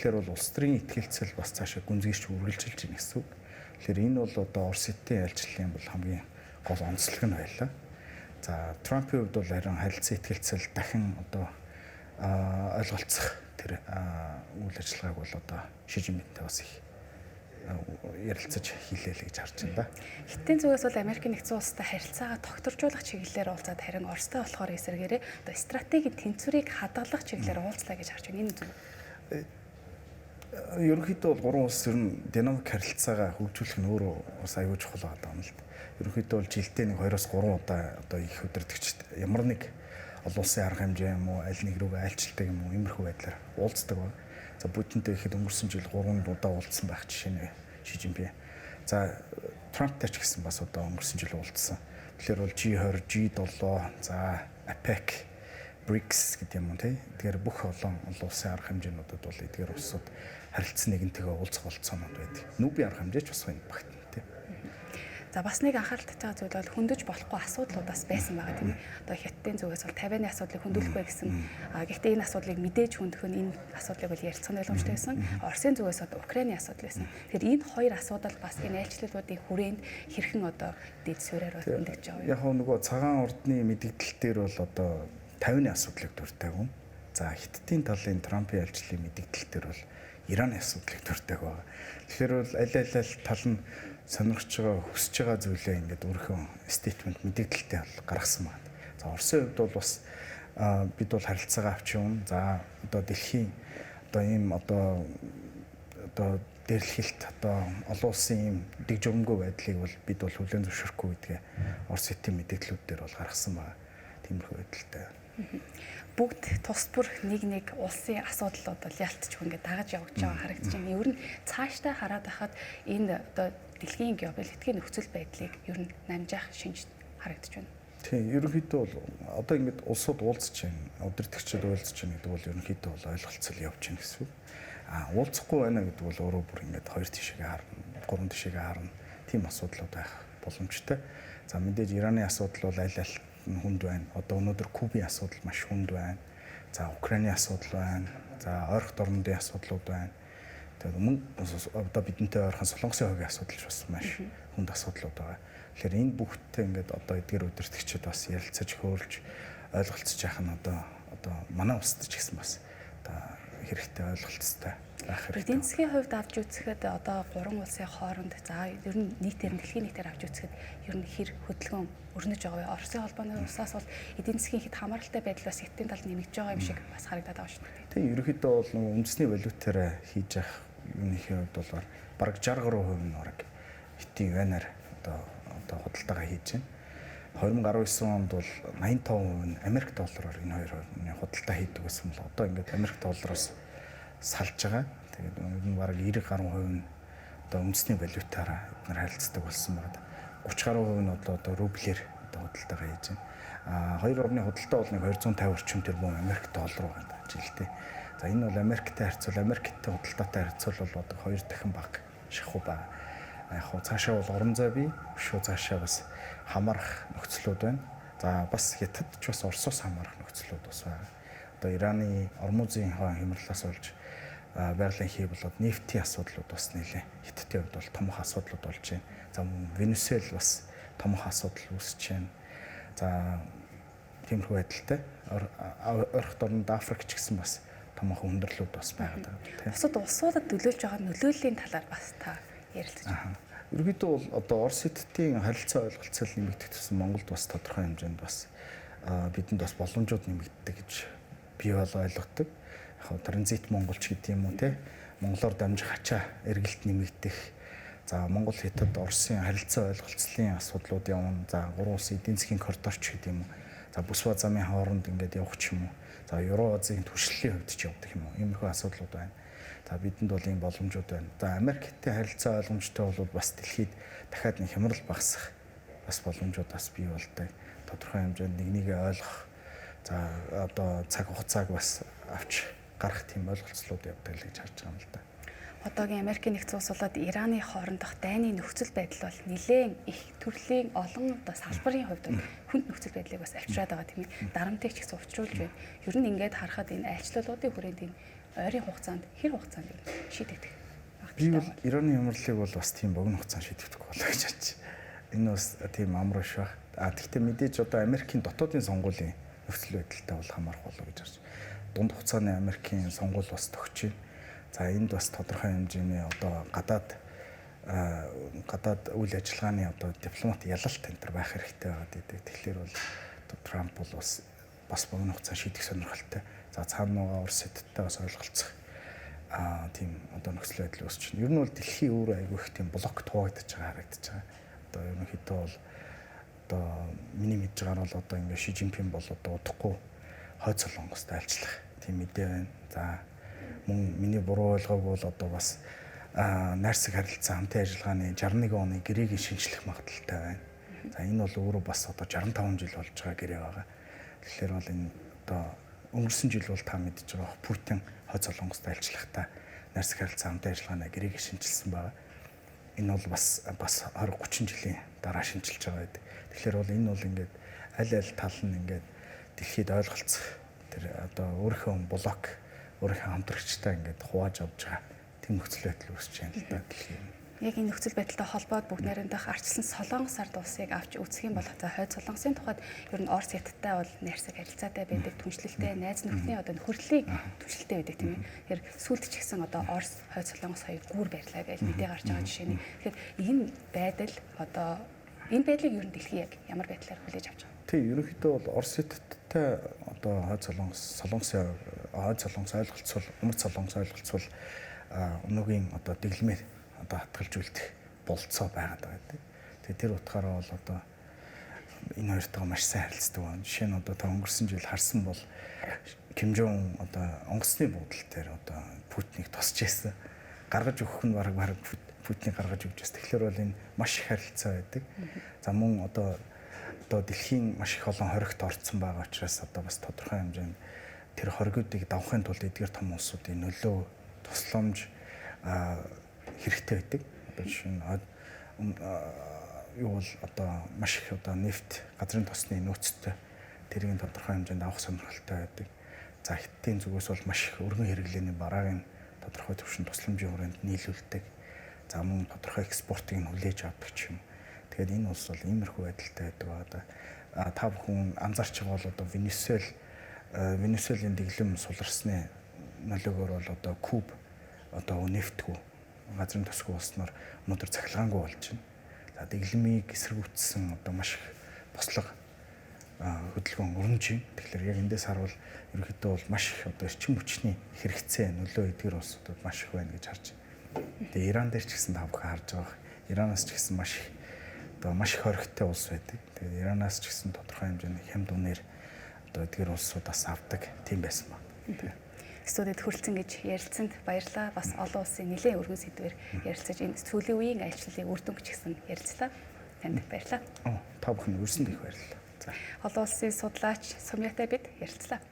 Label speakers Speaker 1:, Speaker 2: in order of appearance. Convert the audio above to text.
Speaker 1: Тэгэхээр бол улс төрийн итгэлцэл бас цаашаа гүнзгийч үргэлжилж байна гэсэн үг. Тэгэхээр энэ бол одоо Орос Хятадын айлчлалын бол хамгийн гол онцлог нь байлаа. За Трампын хувьд бол харин харилцан итгэлцэл дахин одоо ойлголцох тэр үйл ажиллагааг бол одоо Ши Жинпинтэй бас их ярилцаж хийлээ л гэж харж байна да.
Speaker 2: Хятадын зүгээс бол Америкийн нэгдсэн улстай харилцаагаа тогтворжуулах чиглэлээр уулзаад харин Оростой болохоор эсэргээрээ одоо стратегийн тэнцвэрийг хадгалах чиглэлээр уулзлаа гэж харж байна. Энэ зүг.
Speaker 1: Ерөнхийдөө бол гурван улс ер нь динамик харилцаагаа хөгжүүлэх нь өөрөө бас аюул чухал байгаа юм л да. Ерөнхийдөө бол жилдээ 2-3 удаа одоо их өдөртөгчд ямар нэг олон улсын арга хэмжээ юм уу, аль нэг рүүгээ айлчилдаг юм уу, иймэрхүү байдлаар уулздаг байна. За Путинтэй ихэд өнгөрсөн жил 3 удаа уулзсан байх жишээ нь Ши Жинпин. За Трамптай ч гэсэн бас одоо өнгөрсөн жил уулзсан. Тэгэхээр бол G20, G7, за APEC, BRICS гэдэг юм уу тий. Тэгэхээр бүх олон улсын арга хэмжээнүүдэд бол эдгээр улсууд харилцан нэгэнтэйгээ уулзах болцоонууд байдаг. Нүбийн арга хэмжээч бас энэ багт тий.
Speaker 2: За бас нэг анхаарал татсан зүйл бол хөндөж болохгүй асуудлууд бас байсан байгаа тийм ээ. Одоо Хятадын зүгээс бол 50-ны асуудлыг хөндөөлөх бай гэсэн. Гэхдээ энэ асуудлыг мэдээж хөндөх нь энэ асуудлыг бол ярилцсан ойлгомжтой байсан. Оросын зүгээс одоо Украиний асуудал байсан. Тэгэхээр энэ хоёр асуудал бас энэ айлчлалуудын хүрээнд хэрхэн одоо дэд суурьаар хөндөгч байгаа юм.
Speaker 1: Яг нөгөө цагаан урдны мэдээлэл дээр бол одоо 50-ны асуудлыг дуртай юм. За Хятадын талын Трампын айлчлалын мэдээлэл дээр бол Ираны асуудлыг дуртай байгаа. Тэгэхээр бол аль тал нь сонирхож байгаа, хүсэж байгаа зүйлээ ингээд өөрийнхөө стейтмент мэдээлэлтэй гаргасан байна. За Оросын хувьд бол бас бид бол харилцаагаа авч юм. За одоо дэлхийн одоо ийм одоо дээрлэхэлт одоо олон улсын ийм дэг журмгүй байдлыг бол бид бол хүлээн зөвшөөрөхгүй гэдгээ Орос Хятадын мэдээллүүд дээр бол гаргасан байна. Тиймэрхүү байдалтай.
Speaker 2: Бүгд тус бүр нэг улсын асуудлууд бол ялцчих ингээд дагаж явж байгаа харагдаж байна. Ер нь цаашдаа хараад байхад энэ одоо дэлхийн геополитикийн нөхцөл байдлыг ер нь намжаах шинж харагдаж байна.
Speaker 1: Тийм, ерөнхийдөө бол одоо ингээд улсууд уулзж байна, удирдагчид уулзж байна гэдэг бол ерөнхийдөө бол ойлголцол явж байна гэсэн үг. Уулзахгүй байна гэдэг бол өөрөө бүр ингээд хоёр тишээгээ харна, гурван тишээгээ харна. Тийм асуудлууд байх боломжтой. За мэдээж Ираны асуудал бол аль нь хүнд байна. Одоо өнөөдөр Кубын асуудал маш хүнд байна. За Украиний асуудал байна. За ойрхон орнуудын асуудлууд байна. Тэгээд мөн одоо бидэнтэй ойрхон Солонгосын хувийн асуудал бас маш хүнд асуудлууд байгаа. Тэгэхээр энэ бүгдтэй ингээд одоо эдгээр удирдагчид бас ярилцаж хөөрж ойлголцож яах нь одоо манай улсад ч гэсэн бас одоо хэрэгтэй ойлголцтой байх хэрэгтэй.
Speaker 2: Эдийн засгийн хувьд авч үзэхэд одоо гурван улсын хооронд за ер нь нийтээр дэлхийн нийтээр авч үзэхэд ер нь хэр хөдөлгөөн өрнөж байгаа вэ? Оросын холбооны улсаас бол эдийн засгийн хэд хамааралтай байдлаас Хятадын тал нэмэгдэж байгаа юм шиг бас харагдаад байгаа шүү дээ.
Speaker 1: Тийм ерөнхийдөө бол үндэсний валютаар хийж явах юуныхээ хувьд бол бараг 60% нь бараг Хятадын юанаар одоо худалдаагаа хийж байна. 2019 онд бол 85% нь Америк доллараар энэ хоёр худалдаа хийдэг гэсэн бол одоо ингээд Америк доллароос салж байгаа. Тэгээд энэ бараг 90 гаруй% нь одоо үндэсний валютаараа эдгээр харилцдаг болсон байна. 30 гаруй% нь одоо рублээр одоо худалдаагаа хийж байна. Хоёр орны худалдаа бол 250 орчим тэрбум Америк доллар байна жилдээ. За энэ бол Америктэй харьцуул Америктэй худалдаатай харьцуул бол одоо 2 дахин бага шахуу байна. Яг хоо цаашаа бол орон зай бий, шүү цаашаа бас хамаарах нөхцлүүд байна. За бас Хятад ч бас Оросоос хамаарах нөхцлүүд бас байна. Одоо Ираны Ормузын хаан хямралаас болж байгалийн хий болоод нефтийн асуудлууд бас нэлээ Хятадын хувьд бол томох асуудлууд болж байна. За Венесуэл бас томох асуудал үүсэж байна. За тиймэрхүү байдалтай. Ойрхон орнд Африк ч гэсэн бас томоохон өндөрлүүд бас байгаад байна.
Speaker 2: Бусад улсуудад нөлөөлж байгаа нөлөөллийн талаар бас та ярилцаж байна.
Speaker 1: Ерөнхийдөө бол одоо Орос Хятадын харилцаа ойлголцол нэмэгдэх гэсэн Монголд бас тодорхой хэмжээнд бас бидэнд бас боломжууд нэмэгддэг гэж би бол ойлгодог. Яг транзит монголч гэдэг юм уу те монголоор дамжих ачаа эргэлт нэмэгдэх. За Монгол Хятад Оросын харилцаа ойлголцлын асуудлууд явна. За гурван улсын эдийн засгийн коридорч гэдэг юм уу. За Бүсва замын хооронд ингээд явах ч юм уу. За Евразийн түвшлийн хувьд ч явдаг юм уу. Иймэрхүү асуудлууд байна. За бидэнд бол ийм боломжууд байна. За Америктэй харилцаа ойлгомжтой бол бас дэлхийд дахиад нэг хямрал багасах бас боломжууд бас бий болдог. Тодорхой хэмжээнд нэгнийгээ ойлгох. За одоо цаг хугацааг бас авч гарах тийм ойлголцлууд явдаг л гэж харж байгаа юм л да.
Speaker 2: Одоогийн Америкийн нэгдсэн улс болоод Ираны хоорондох дайны нөхцөл байдал бол нэлээд их төрлийн олон одоо салбарын хувьд хүнд нөхцөл байдлыг бас авчираад байгаа тийм ээ. Дарамтыг ч гэсэн учруулж байна. Ер нь ингээд харахад энэ айлчлалуудын хүрээнд энэ ойрын хугацаанд хэр хугацаанд шийдэгдэх
Speaker 1: Би бол Ираны ямарлыг бол бас тийм богино хугацаанд шийдвэrdэх болоо гэж бодож байна. Энэ бас тийм амар ш баг. Гэхдээ мэдээж одоо Америкийн дотоодын сонгуулийн нөхцөл байдалтай бол хамаарах болоо гэж харж. Дунд хугацааны Америкийн сонгуул бас тогтчих. За энд бас тодорхой хэмжээний одоо гадаад үйл ажиллагааны одоо дипломат ялалт энэ төр байх хэрэгтэй байгаа гэдэг. Тэгэхээр бол Трамп бол бас богино хугацаанд шийдэх сонирхолтой. За цаана байгаа Орос сэдвтэй бас ойлголцох тийм одоо нөхцөл байдал үүсэж байна. Ер нь бол дэлхийн өөр айгүй их тийм блок туваагдаж байгаа харагдаж байгаа. Одоо ерөнхийдөө бол одоо миний мэдж байгаагаар бол одоо ингээ Ши Жинпин бол одоо удахгүй хойд солонгост айлчлах тийм мэдээ байна. За мөн миний буруу ойлгоог бол одоо бас найрсаг харилцаа хамтын ажиллагааны 61 оны гэрээгийн шинжлэх магадaltaй байна. За энэ бол өөрөө бас одоо 65 жил болж байгаа гэрээ байгаа. Тэгэхээр бол энэ одоо өнгөрсөн жил бол та мэдж байгаа Путин хойд солонгост айлчлахтаа найрсаг харилцаа хамтын ажиллагааны гэрээгийг шинжилсэн байгаа. Энэ бол бас 20-30 жилийн дараа шинжилж байгаа гэдэг. Тэгэхээр бол энэ бол ингээд аль тал нь ингээд дэлхийд ойлголцох тэр одоо өөрийнхөө блок өөрийнхөө хамтрагчтай ингээд хувааж авч байгаа тийм нөхцөл байдал үүсэж байна л да дэлхийн.
Speaker 2: Яг энэ нөхцөл байдалтай холбоод бүгд найрамдах арчилсан Солонгос ард улсыг авч үзэх юм бол хойд Солонгосын тухайд ер нь Орос хятадтай бол найрсаг харилцаатай байдаг, түншлэлтэй, найз нөхдөний одоо нөхөрлөлийн түншлэлтэй байдаг тийм ээ. Тэгэхээр сүүлд ч гэсэн одоо Орос хойд Солонгос хоёр гүүр барьлаа гэж мэдээ гарч байгаа жишээ нь. Тэгэхээр энэ байдлыг ер нь дэлхий яг ямар байдлаар хүлээж авч байгаа.
Speaker 1: Тийм ерөнхийдөө бол Орос хятадтай одоо хойд солонгосын ойлголцвол умард солонгос ойлголцвол өнөөгийн одоо дэглэмээр одоо хатгалж үлдэх болцоо байгаад байгаа гэдэг. Тэгээ тэр утгаараа бол одоо энэ хоёртойгоо маш сайн харилцдаг байна. Жишээ нь одоо та өнгөрсөн жил харсан бол Ким Жон Ун одоо онгоцны буудал дээр одоо Путинийг тосч ийсэн. Гаргаж өгөх нь баг Путинийг гаргаж өгч байсан. Тэгэхээр бол энэ маш их харилцаа байдаг. За мөн одоо дэлхийн маш их олон хоригт орцсон байгаа учраас одоо бас тодорхой хэмжээнд тэр хоригуудыг давахын тулд эдгээр том улсуудын нөлөө тусламж хэрэгтэй байдаг. Одоо жишээ нь юу бол одоо маш их одоо нефт газрын тосны нөөцтэй тэрийг тодорхой хэмжээнд авах сонирхолтой байдаг. За Хятадын зүгээс бол маш их өргөн хэрэглээний бараагийн тодорхой түвшинд тусламжийн хүрээнд нийлүүлдэг. За мөн тодорхой экспортыг нь хүлээж авдаг ч юм. Тэгэхээр энэ улс бол иймэрхүү байдалтай байдаг байгаа. Та бүхэн анзаарч байгаа бол одоо Венесуэлийн дэглэм суларсны нөлөөгөөр бол одоо Куб одоо нефтгүй газрын тосгүй болсноор өнөөдөр цахилгаангүй болж байна. За дэглэмийг эсэргүүцсэн одоо маш их бослого хөдөлгөөн өрнөж байна. Тэгэхээр яг эндээс харуул ерөнхийдөө бол маш их одоо эрчим хүчний хэрэгцээ нөлөө эдгээр улсуудад маш их байна гэж харж байна. Тэгээ Иран дээр ч гэсэн та бүхэн харж байгаа. Иранаас ч гэсэн маш их хоригтой улс байдаг. Тэгээд Иранаас ч гэсэн тодорхой хэмжээний хямд үнээр одоо эдгээр улсуудаас авдаг тийм байсан ба.
Speaker 2: Студид хүрэлцэн гэж ярилцсанд баярлалаа. Бас олон улсын нэлээд өргөн сэдвээр ярилцаж энэ сүүлийн үеийн ажлыг үр дүнг ч гэсэн ярилцлаа. Танд баярлалаа.
Speaker 1: Та бүхэн өрсөнд их баярлалаа. За.
Speaker 2: Олон улсын судлаач Сумьятай бид ярилцлаа.